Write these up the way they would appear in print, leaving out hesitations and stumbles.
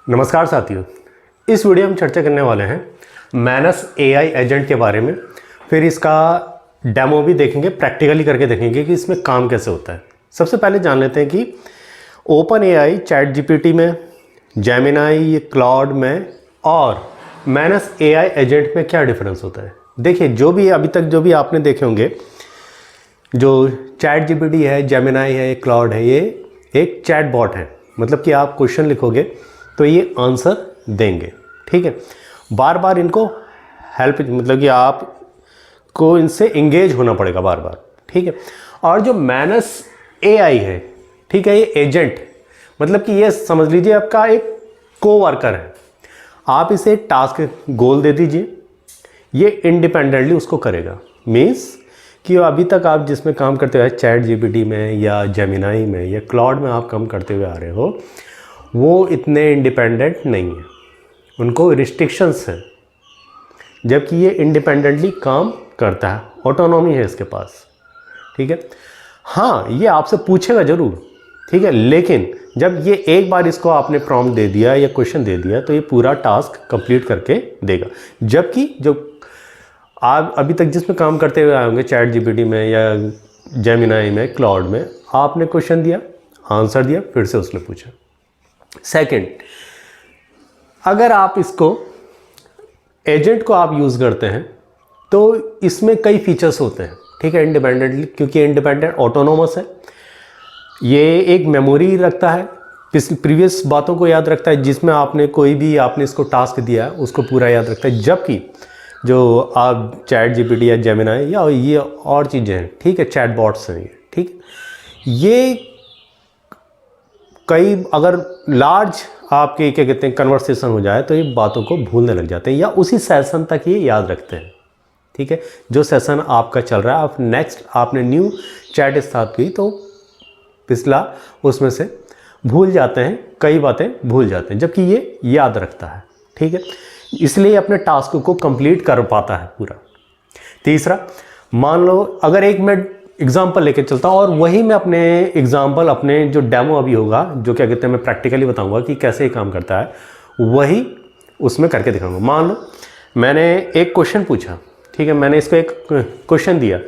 नमस्कार साथियों, इस वीडियो में हम चर्चा करने वाले हैं मैनस एआई एजेंट के बारे में। फिर इसका डेमो भी देखेंगे, प्रैक्टिकली करके देखेंगे कि इसमें काम कैसे होता है। सबसे पहले जान लेते हैं कि ओपन एआई, चैट जीपीटी में, जेमिनाई, क्लाउड में और मैनस एआई एजेंट में क्या डिफरेंस होता है। देखिए, जो भी अभी तक जो भी आपने देखे होंगे, जो चैट जीपीटी है, जेमिनाई है, क्लाउड है, ये एक चैट बॉट है। मतलब कि आप क्वेश्चन लिखोगे तो ये आंसर देंगे, ठीक है। बार बार इनको हेल्प, मतलब कि आपको इनसे इंगेज होना पड़ेगा बार बार, ठीक है। और जो मैनस एआई है, ठीक है, ये एजेंट, मतलब कि ये समझ लीजिए आपका एक कोवर्कर है। आप इसे एक टास्क गोल दे दीजिए, ये इंडिपेंडेंटली उसको करेगा। मीन्स कि अभी तक आप जिसमें काम करते हुए, चैट जीपीटी में या जेमिनाई में या क्लाउड में आप काम करते हुए आ रहे हो, वो इतने इंडिपेंडेंट नहीं है, उनको रिस्ट्रिक्शंस हैं। जबकि ये इंडिपेंडेंटली काम करता है, ऑटोनॉमी है इसके पास, ठीक है। हाँ, ये आपसे पूछेगा ज़रूर, ठीक है, लेकिन जब ये एक बार इसको आपने प्रॉम्प्ट दे दिया या क्वेश्चन दे दिया तो ये पूरा टास्क कंप्लीट करके देगा। जबकि जो आप अभी तक जिसमें काम करते हुए आए होंगे, चैट जीपीटी में या जेमिनाई में, क्लाउड में, आपने क्वेश्चन दिया, आंसर दिया, फिर से उसने पूछा। सेकंड, अगर आप इसको एजेंट को आप यूज़ करते हैं तो इसमें कई फीचर्स होते हैं, ठीक है, इंडिपेंडेंटली, क्योंकि इंडिपेंडेंट ऑटोनोमस है। ये एक मेमोरी रखता है, प्रीवियस बातों को याद रखता है, जिसमें आपने कोई भी आपने इसको टास्क दिया है उसको पूरा याद रखता है। जबकि जो आप चैट जीपीटी या जेमिनाई या ये और चीज़ें हैं, ठीक है, चैट बॉट्स हैं, ठीक, ये कई अगर लार्ज आपके क्या कहते हैं कन्वर्सेशन हो जाए तो ये बातों को भूलने लग जाते हैं या उसी सेशन तक ये याद रखते हैं, ठीक है। जो सेशन आपका चल रहा है, आप नेक्स्ट आपने न्यू चैट स्टार्ट की तो पिछला उसमें से भूल जाते हैं, कई बातें भूल जाते हैं, जबकि ये याद रखता है, ठीक है। इसलिए अपने टास्क को कंप्लीट कर पाता है पूरा। तीसरा, मान लो अगर एक मैं एग्जाम्पल लेके चलता हूँ और वही मैं अपने एग्जाम्पल, अपने जो डेमो अभी होगा, जो क्या कहते हैं मैं प्रैक्टिकली बताऊंगा कि कैसे ये काम करता है, वही उसमें करके दिखाऊंगा। मान लो मैंने एक क्वेश्चन पूछा, ठीक है, मैंने इसको एक क्वेश्चन दिया,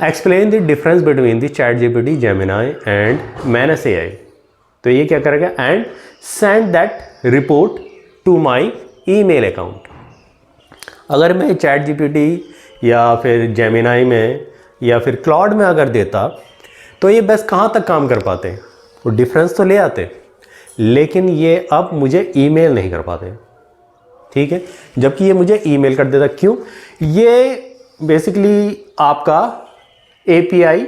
explain the difference between the chat GPT, Gemini and Manus AI. तो ये क्या करेगा, and send that report to my email account. अगर मैं चैट जीपीटी या फिर जेमिनाई में या फिर क्लाउड में अगर देता तो ये बस कहाँ तक काम कर पाते, वो डिफरेंस तो ले आते, लेकिन ये अब मुझे ईमेल नहीं कर पाते, ठीक है। जबकि ये मुझे ईमेल कर देता। क्यों? ये बेसिकली आपका एपीआई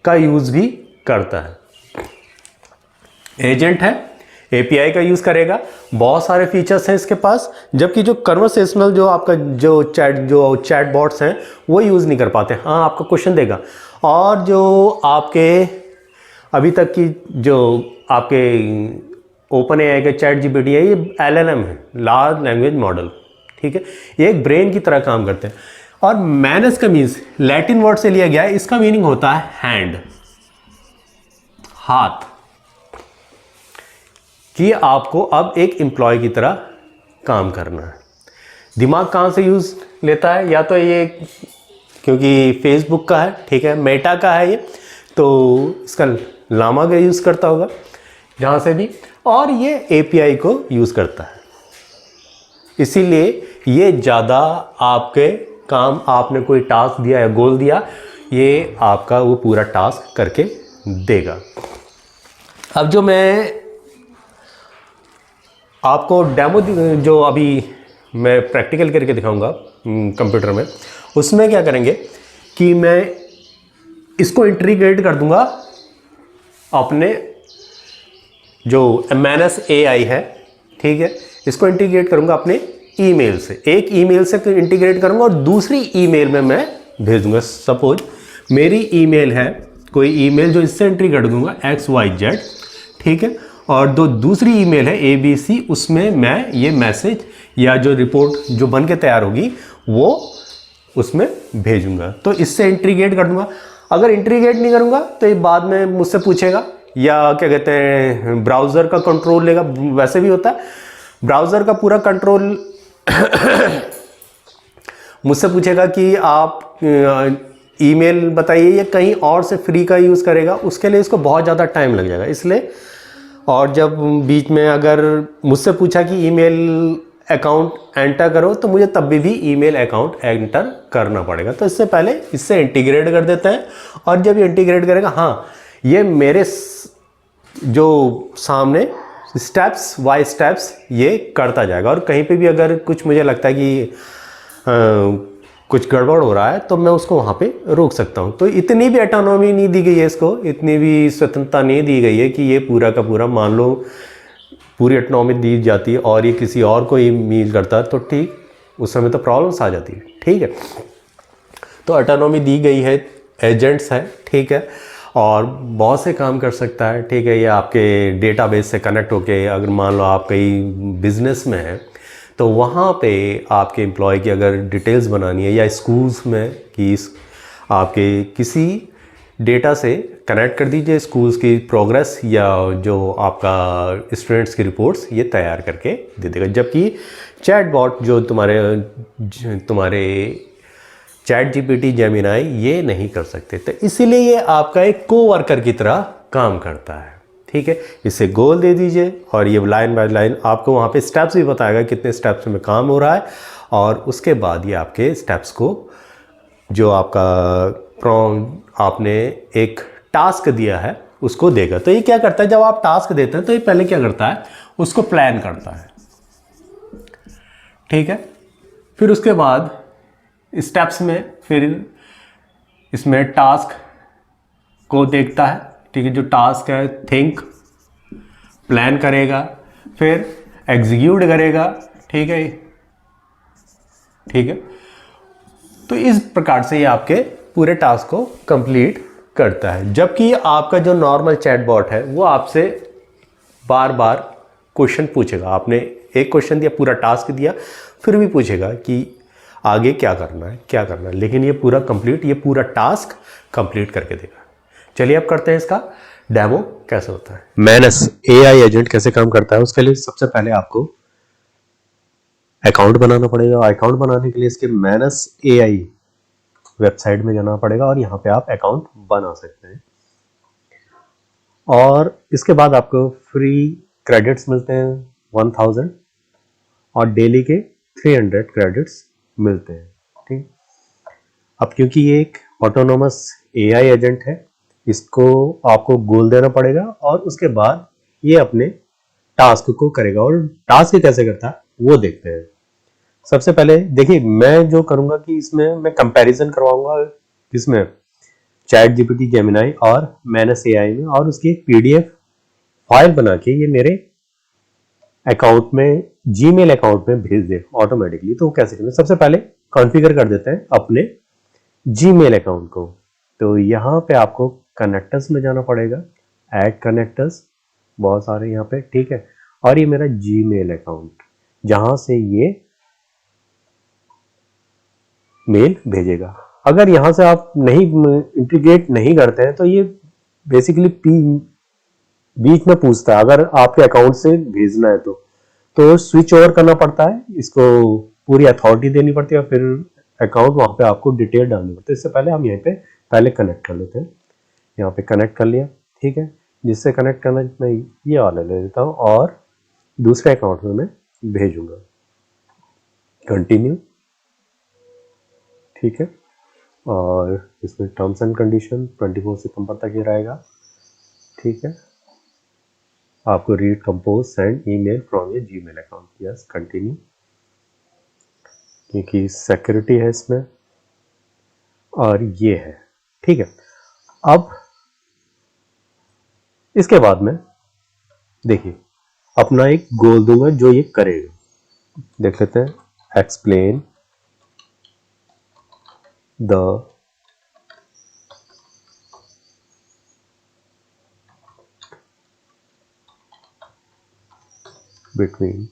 का यूज़ भी करता है, एजेंट है, एपीआई का यूज़ करेगा, बहुत सारे फीचर्स हैं इसके पास। जबकि जो कन्वर्सेशनल जो आपका जो चैट बॉट्स हैं वो यूज़ नहीं कर पाते। हाँ, आपका क्वेश्चन देगा। और जो आपके अभी तक की जो आपके ओपन एआई का चैट जीपीटी है, ये एलएलएम है, लार्ज लैंग्वेज मॉडल, ठीक है, ये एक ब्रेन की तरह काम करते हैं। और मैनस का मीन्स लैटिन वर्ड से लिया गया है, इसका मीनिंग होता है हैंड, हाथ, कि आपको अब एक एम्प्लॉय की तरह काम करना है। दिमाग कहाँ से यूज़ लेता है, या तो ये क्योंकि फेसबुक का है, ठीक है, मेटा का है ये, तो इसका लामा का यूज़ करता होगा जहाँ से भी, और ये एपीआई को यूज़ करता है। इसीलिए ये ज़्यादा आपके काम, आपने कोई टास्क दिया या गोल दिया, ये आपका वो पूरा टास्क करके देगा। अब जो मैं आपको डेमो जो अभी मैं प्रैक्टिकल करके दिखाऊंगा कंप्यूटर में, उसमें क्या करेंगे कि मैं इसको इंटीग्रेट कर दूंगा अपने जो मैनस एआई है, ठीक है, इसको इंटीग्रेट करूंगा अपने ईमेल से। एक ईमेल से इंटीग्रेट करूंगा और दूसरी ईमेल में मैं भेजूंगा। सपोज मेरी ईमेल है, कोई ईमेल जो इससे एंट्री कर दूंगा XYZ, ठीक है, और दूसरी ईमेल है ABC, उसमें मैं ये मैसेज या जो रिपोर्ट जो बन के तैयार होगी वो उसमें भेजूंगा। तो इससे इंटीग्रेट कर दूंगा। अगर इंटीग्रेट नहीं करूंगा तो ये बाद में मुझसे पूछेगा या क्या कहते हैं ब्राउज़र का कंट्रोल लेगा, वैसे भी होता है। ब्राउज़र का पूरा कंट्रोल मुझसे पूछेगा कि आप ईमेल बताइए, या कहीं और से फ्री का यूज़ करेगा, उसके लिए इसको बहुत ज़्यादा टाइम लग जाएगा, इसलिए। और जब बीच में अगर मुझसे पूछा कि ईमेल अकाउंट एंटर करो, तो मुझे तब भी ईमेल अकाउंट एंटर करना पड़ेगा। तो इससे पहले इससे इंटीग्रेट कर देते हैं, और जब ये इंटीग्रेट करेगा, हाँ ये मेरे जो सामने स्टेप्स बाय स्टेप्स ये करता जाएगा। और कहीं पे भी अगर कुछ मुझे लगता है कि कुछ गड़बड़ हो रहा है, तो मैं उसको वहाँ पे रोक सकता हूँ। तो इतनी भी ऑटोनॉमी नहीं दी गई है इसको, इतनी भी स्वतंत्रता नहीं दी गई है कि ये पूरा का पूरा, मान लो पूरी ऑटोनॉमी दी जाती है और ये किसी और को ही मील करता है, तो ठीक, उस समय तो प्रॉब्लम्स आ जाती है। ठीक है, तो ऑटोनॉमी दी गई है, एजेंट्स है, ठीक है, और बहुत से काम कर सकता है। ठीक है, ये आपके डेटाबेस से कनेक्ट होके, अगर मान लो आप कहीं बिजनेस में हैं, तो वहाँ पे आपके एम्प्लॉय की अगर डिटेल्स बनानी है, या स्कूल्स में कि आपके किसी डेटा से कनेक्ट कर दीजिए स्कूल्स की प्रोग्रेस, या जो आपका स्टूडेंट्स की रिपोर्ट्स ये तैयार करके दे देगा। जबकि चैटबॉट जो तुम्हारे चैट जीपीटी, जेमिनाई ये नहीं कर सकते। तो इसीलिए ये आपका एक कोवर्कर की तरह काम करता है। ठीक है, इसे गोल दे दीजिए, और ये लाइन बाय लाइन आपको वहाँ पे स्टेप्स भी बताएगा कितने स्टेप्स में काम हो रहा है, और उसके बाद ये आपके स्टेप्स को, जो आपका आपने एक टास्क दिया है उसको देगा। तो ये क्या करता है, जब आप टास्क देते हैं तो ये पहले क्या करता है, उसको प्लान करता है। ठीक है, फिर उसके बाद स्टेप्स में फिर इसमें टास्क को देखता है। ठीक है, जो टास्क है थिंक, प्लान करेगा, फिर एग्जीक्यूट करेगा। ठीक है, ठीक है, तो इस प्रकार से ये आपके पूरे टास्क को कंप्लीट करता है। जबकि आपका जो नॉर्मल चैटबॉट है वो आपसे बार बार क्वेश्चन पूछेगा। आपने एक क्वेश्चन दिया, पूरा टास्क दिया, फिर भी पूछेगा कि आगे क्या करना है, क्या करना है, लेकिन ये पूरा टास्क कंप्लीट करके देगा। चलिए अब करते हैं इसका डेमो कैसे होता है। मैनस एआई एजेंट कैसे काम करता है, उसके लिए सबसे पहले आपको अकाउंट बनाना पड़ेगा। अकाउंट बनाने के लिए इसके मैनस एआई वेबसाइट में जाना पड़ेगा, और यहाँ पे आप अकाउंट बना सकते हैं। और इसके बाद आपको फ्री क्रेडिट्स मिलते हैं 1000, और डेली के 300 क्रेडिट्स मिलते हैं। ठीक, अब क्योंकि ये एक ऑटोनोमस एआई एजेंट है, इसको आपको गोल देना पड़ेगा, और उसके बाद ये अपने टास्क को करेगा। और टास्क कैसे करता है वो देखते हैं। सबसे पहले देखिए, मैं जो करूंगा कि इसमें मैं कंपैरिजन करवाऊंगा, इसमें चैट जीपीटी, जेमिनाई और मैनस एआई में, और उसकी एक पीडीएफ फाइल बना के ये मेरे अकाउंट में, जीमेल अकाउंट में भेज दे ऑटोमेटिकली। तो कैसे करें, सबसे पहले कॉन्फ़िगर कर देते हैं अपने जीमेल अकाउंट को। तो यहाँ पे आपको कनेक्टर्स में जाना पड़ेगा, ऐड कनेक्टर्स, बहुत सारे यहाँ पे। ठीक है, और ये मेरा जीमेल अकाउंट, जहां से ये मेल भेजेगा। अगर यहाँ से आप नहीं इंटीग्रेट नहीं करते हैं, तो ये बेसिकली बीच में पूछता है, अगर आपके अकाउंट से भेजना है तो स्विच ओवर करना पड़ता है, इसको पूरी अथॉरिटी देनी पड़ती है, और फिर अकाउंट वहां पे आपको डिटेल डालनी पड़ती है। इससे पहले हम यहीं पे पहले कनेक्ट कर लेते हैं। यहाँ पे कनेक्ट कर लिया। ठीक है, जिससे कनेक्ट करना मैं ये वाला ले लेता हूँ, और दूसरे अकाउंट में मैं भेजूंगा। कंटिन्यू। ठीक है, और इसमें टर्म्स एंड कंडीशन 24 सितंबर तक ही रहेगा। ठीक है, आपको read, compose, send email from your Gmail account, yes continue, क्योंकि सिक्योरिटी है इसमें, और ये है। ठीक है, अब इसके बाद में देखिए अपना एक गोल दूंगा जो ये करेगा। देख लेते हैं, explain the between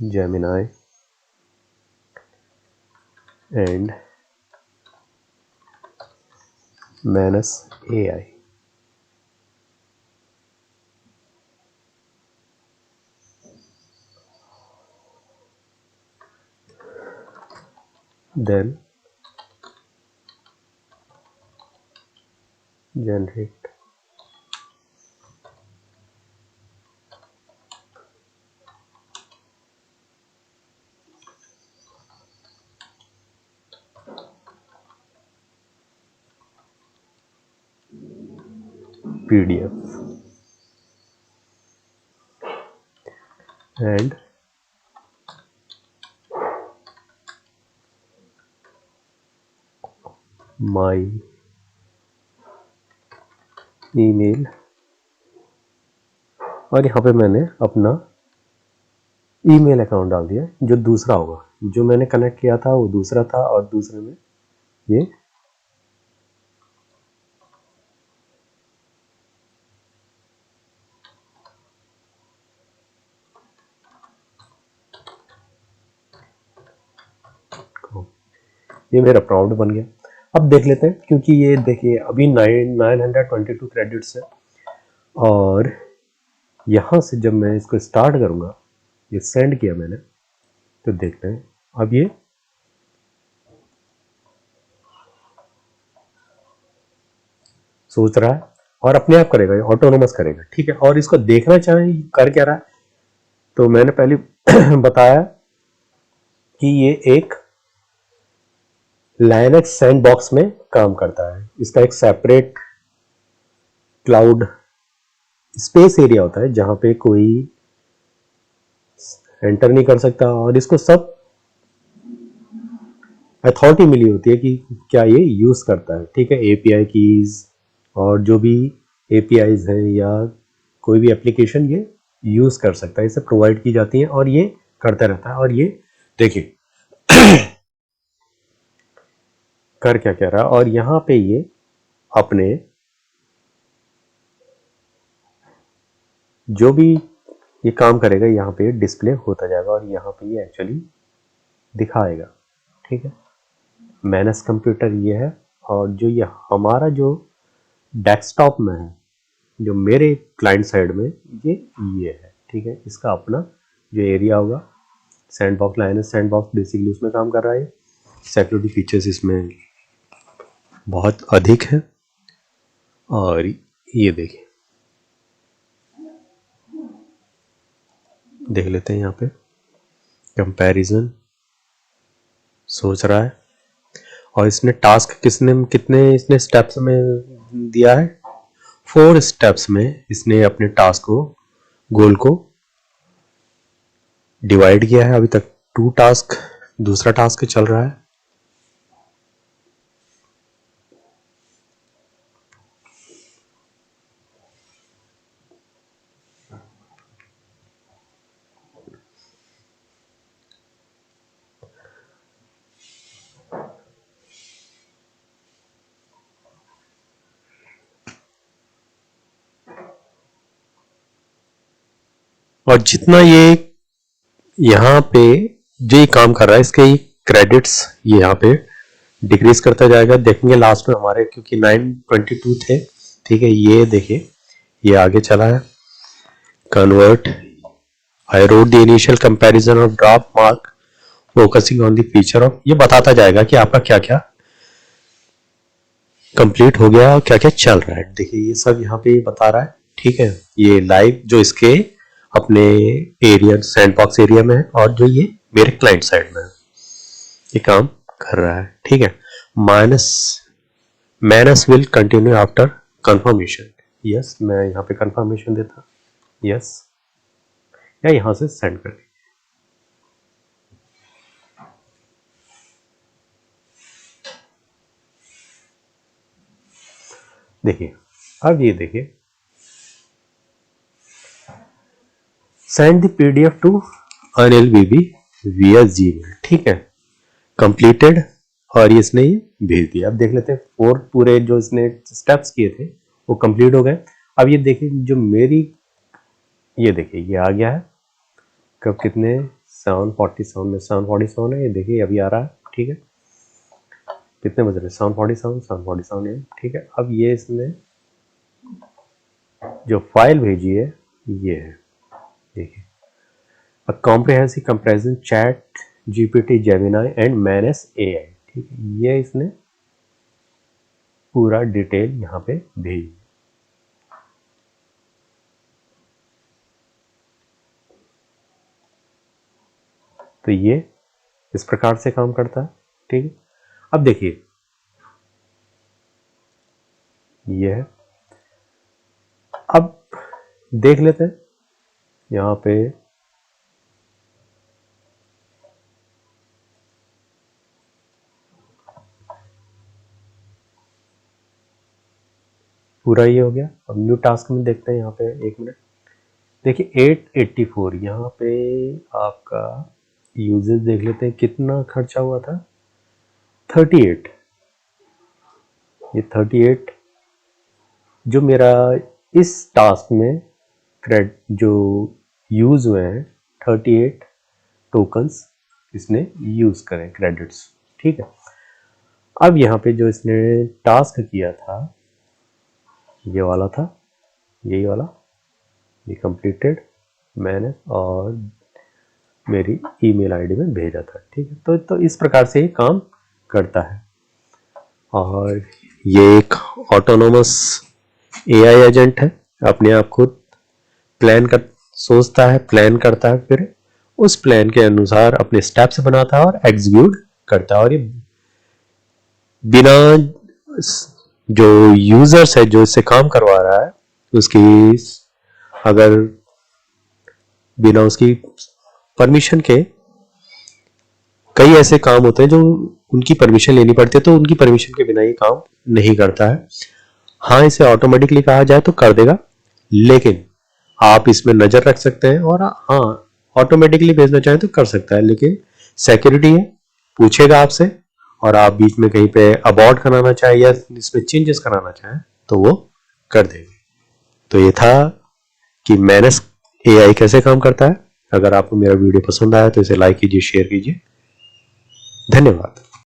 Gemini and Manus AI. Then generate PDF and my email, और यहाँ पे मैंने अपना ईमेल अकाउंट डाल दिया जो दूसरा होगा, जो मैंने कनेक्ट किया था वो दूसरा था और दूसरे में ये ये मेरा प्रॉम्प्ट बन गया। अब देख लेते हैं, क्योंकि ये देखिए अभी 922 क्रेडिट्स है, और यहाँ से जब मैं इसको स्टार्ट करूँगा, ये सेंड किया मैंने, तो देखते हैं अब ये सोच रहा है और अपने आप करेगा, ये ऑटोनोमस करेगा, ठीक है। और इसको देखना चाहिए कर क्या रहा है, तो मैंने पहले बताया कि ये एक लाइनक्स सैंडबॉक्स में काम करता है। इसका एक सेपरेट क्लाउड स्पेस एरिया होता है जहां पे कोई एंटर नहीं कर सकता, और इसको सब अथॉरिटी मिली होती है कि क्या ये यूज करता है, ठीक है। एपीआई कीज और जो भी एपीआईज हैं या कोई भी एप्लीकेशन ये यूज कर सकता है, इसे प्रोवाइड की जाती है और ये करता रहता है। और ये देखिए कर क्या कह रहा है, और यहाँ पे ये अपने जो भी ये काम करेगा यहाँ पे डिस्प्ले होता जाएगा और यहाँ पे ये एक्चुअली दिखाएगा, ठीक है। मैनस कंप्यूटर ये है, और जो ये हमारा जो डेस्कटॉप में है, जो मेरे क्लाइंट साइड में ये है, ठीक है। इसका अपना जो एरिया होगा सैंडबॉक्स, लाइनस सैंडबॉक्स बेसिकली उसमें काम कर रहा है। सिक्योरिटी फीचर्स इसमें बहुत अधिक है, और ये देखिए देख लेते हैं यहाँ पे कंपैरिजन सोच रहा है, और इसने टास्क कितने इसने स्टेप्स में दिया है, 4 स्टेप्स में इसने अपने टास्क को, गोल को डिवाइड किया है। अभी तक 2 टास्क, दूसरा टास्क चल रहा है। और जितना ये यहाँ पे जो ये काम कर रहा है, इसके क्रेडिट्स ये यहाँ पे डिक्रीज करता जाएगा। देखेंगे लास्ट में हमारे, क्योंकि 922 थे, ठीक है। ये देखिए ये आगे चला है, convert I wrote the initial comparison of drop mark focusing on the feature of, ये बताता जाएगा कि आपका क्या क्या कंप्लीट हो गया और क्या क्या चल रहा है। देखिए ये सब यहाँ पे बता रहा है, ठीक है। ये लाइव जो इसके अपने एरिया सैंडबॉक्स एरिया में है, और जो ये मेरे क्लाइंट साइड में है, ये काम कर रहा है, ठीक है। Minus minus will continue after confirmation, yes. मैं यहाँ पे कंफर्मेशन देता, यस, या यहाँ से सेंड कर दी। देखिए अब ये देखिए send the PDF to Anil बीबी विया जीमेल, ठीक है, कंप्लीटेड, और इसने ये भेज दिया। अब देख लेते हैं 4 पूरे जो इसने स्टेप्स किए थे वो कंप्लीट हो गए। अब ये देखिए जो मेरी, ये देखिए ये आ गया है, कब कितने 747 में 747 है, ये देखिए अभी आ रहा है, ठीक है। कितने बज रहे? 7:47 AM, ठीक है। अब ये इसने जो फाइल भेजी है ये है, देखिए, a comprehensive comparison chat GPT Gemini and Manus AI, ठीक है। ये इसने पूरा डिटेल यहाँ पे भेजी। तो ये इस प्रकार से काम करता है, ठीक है। अब देखिए ये है, अब देख लेते हैं यहाँ पे पूरा ये हो गया। अब न्यू टास्क में देखते हैं यहाँ पे, एक मिनट, देखिए 884 यहाँ पे आपका यूजेस देख लेते हैं कितना खर्चा हुआ था, 38। ये 38 जो मेरा इस टास्क में जो यूज हुए हैं 38 टोकन्स इसने यूज करें क्रेडिट्स, ठीक है। अब यहाँ पे जो इसने टास्क किया था ये वाला था, यही वाला, ये कंप्लीटेड मैंने और मेरी ईमेल आईडी में भेजा था, ठीक है। तो इस प्रकार से ये काम करता है। और ये एक ऑटोनोमस एआई एजेंट है, अपने आप खुद प्लान कर सोचता है, प्लान करता है, फिर उस प्लान के अनुसार अपने स्टेप्स बनाता है और एग्जीक्यूट करता है। और ये बिना जो यूजर्स है जो इससे काम करवा रहा है उसकी, अगर बिना उसकी परमिशन के, कई ऐसे काम होते हैं जो उनकी परमिशन लेनी पड़ती है, तो उनकी परमिशन के बिना ये काम नहीं करता है। हाँ, इसे ऑटोमेटिकली कहा जाए तो कर देगा, लेकिन आप इसमें नजर रख सकते हैं। और हाँ, ऑटोमेटिकली भेजना चाहें तो कर सकता है, लेकिन सिक्योरिटी है, पूछेगा आपसे, और आप बीच में कहीं पे अबॉर्ट कराना चाहे या इसमें चेंजेस कराना चाहें तो वो कर देंगे। तो ये था कि मैनस एआई कैसे काम करता है। अगर आपको मेरा वीडियो पसंद आया तो इसे लाइक कीजिए, शेयर कीजिए। धन्यवाद।